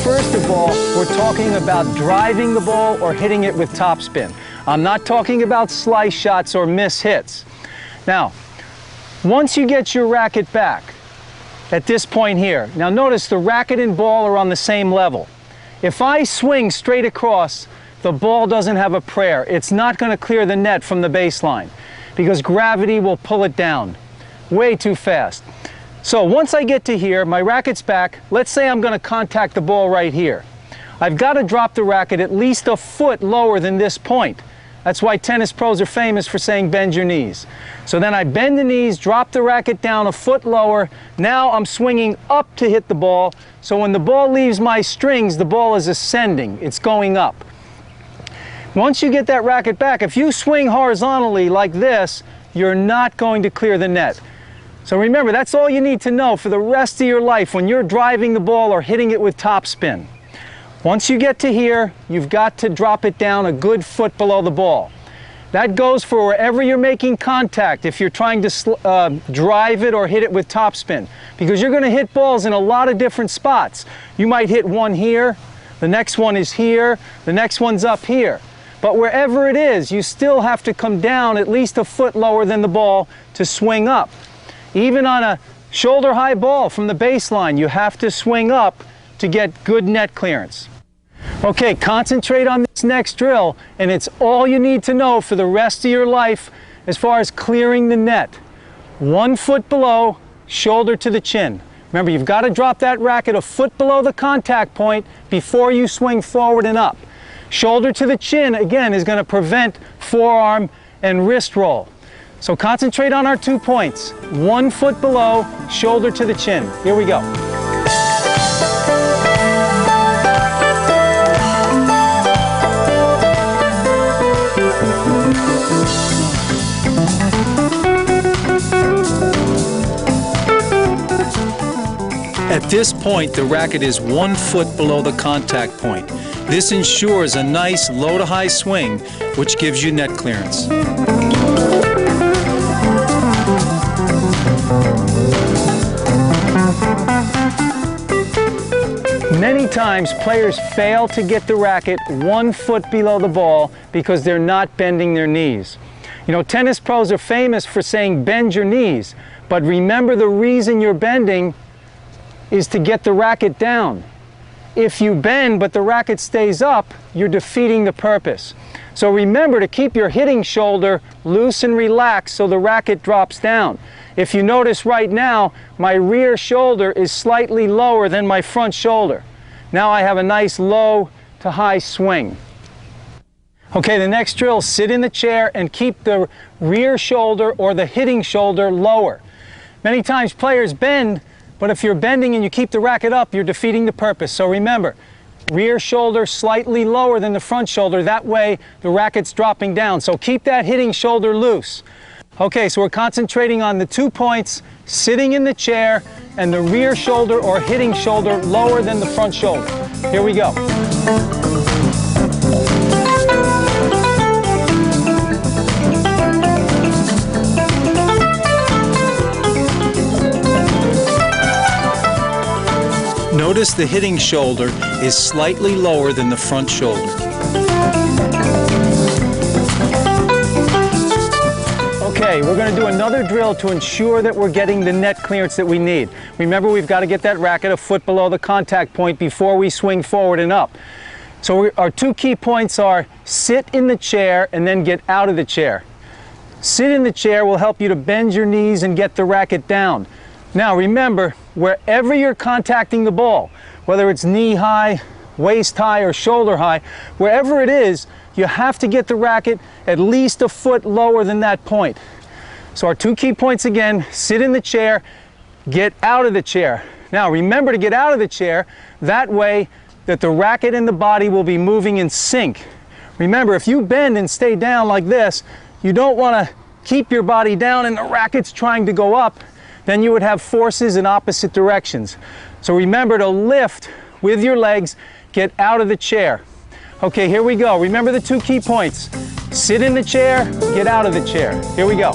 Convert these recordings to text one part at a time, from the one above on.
first of all, we're talking about driving the ball or hitting it with topspin. I'm not talking about slice shots or miss hits. Now, once you get your racket back at this point here, now notice the racket and ball are on the same level. If I swing straight across, the ball doesn't have a prayer. It's not going to clear the net from the baseline because gravity will pull it down way too fast. So once I get to here, my racket's back. Let's say I'm going to contact the ball right here. I've got to drop the racket at least a foot lower than this point. That's why tennis pros are famous for saying bend your knees. So then I bend the knees, drop the racket down a foot lower. Now I'm swinging up to hit the ball. So when the ball leaves my strings, the ball is ascending. It's going up. Once you get that racket back, if you swing horizontally like this, you're not going to clear the net. So remember, that's all you need to know for the rest of your life when you're driving the ball or hitting it with topspin. Once you get to here, you've got to drop it down a good foot below the ball. That goes for wherever you're making contact if you're trying to drive it or hit it with topspin, because you're going to hit balls in a lot of different spots. You might hit one here, the next one is here, the next one's up here. But wherever it is, you still have to come down at least a foot lower than the ball to swing up. Even on a shoulder-high ball from the baseline, you have to swing up to get good net clearance. Okay, concentrate on this next drill, and it's all you need to know for the rest of your life as far as clearing the net. 1 foot below, shoulder to the chin. Remember, you've got to drop that racket a foot below the contact point before you swing forward and up. Shoulder to the chin, again, is going to prevent forearm and wrist roll. So concentrate on our 2 points. 1 foot below, shoulder to the chin. Here we go. At this point, the racket is 1 foot below the contact point. This ensures a nice low to high swing, which gives you net clearance. Many times players fail to get the racket 1 foot below the ball because they're not bending their knees. You know, tennis pros are famous for saying bend your knees, but remember the reason you're bending is to get the racket down. If you bend but the racket stays up, you're defeating the purpose. So remember to keep your hitting shoulder loose and relaxed so the racket drops down. If you notice right now, my rear shoulder is slightly lower than my front shoulder. Now I have a nice low to high swing. Okay, the next drill, sit in the chair and keep the rear shoulder or the hitting shoulder lower. Many times players bend, but if you're bending and you keep the racket up, you're defeating the purpose. So remember, rear shoulder slightly lower than the front shoulder. That way the racket's dropping down. So keep that hitting shoulder loose. Okay, so we're concentrating on the 2 points, sitting in the chair, and the rear shoulder or hitting shoulder lower than the front shoulder. Here we go. Notice the hitting shoulder is slightly lower than the front shoulder. Okay, we're going to do another drill to ensure that we're getting the net clearance that we need. Remember, we've got to get that racket a foot below the contact point before we swing forward and up. So our 2 key points are sit in the chair and then get out of the chair. Sit in the chair will help you to bend your knees and get the racket down. Now remember, wherever you're contacting the ball, whether it's knee high, waist high, or shoulder high, wherever it is, you have to get the racket at least a foot lower than that point. So our 2 key points again, sit in the chair, get out of the chair. Now remember to get out of the chair, that way that the racket and the body will be moving in sync. Remember, if you bend and stay down like this, you don't want to keep your body down and the racket's trying to go up, then you would have forces in opposite directions. So remember to lift with your legs, get out of the chair. Okay, here we go. Remember the 2 key points. Sit in the chair, get out of the chair. Here we go.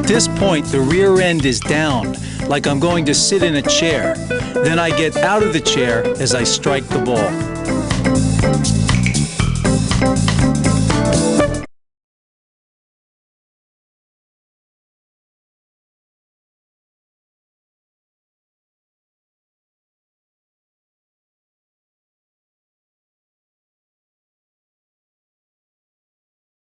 this point, the rear end is down, like I'm going to sit in a chair. Then I get out of the chair as I strike the ball.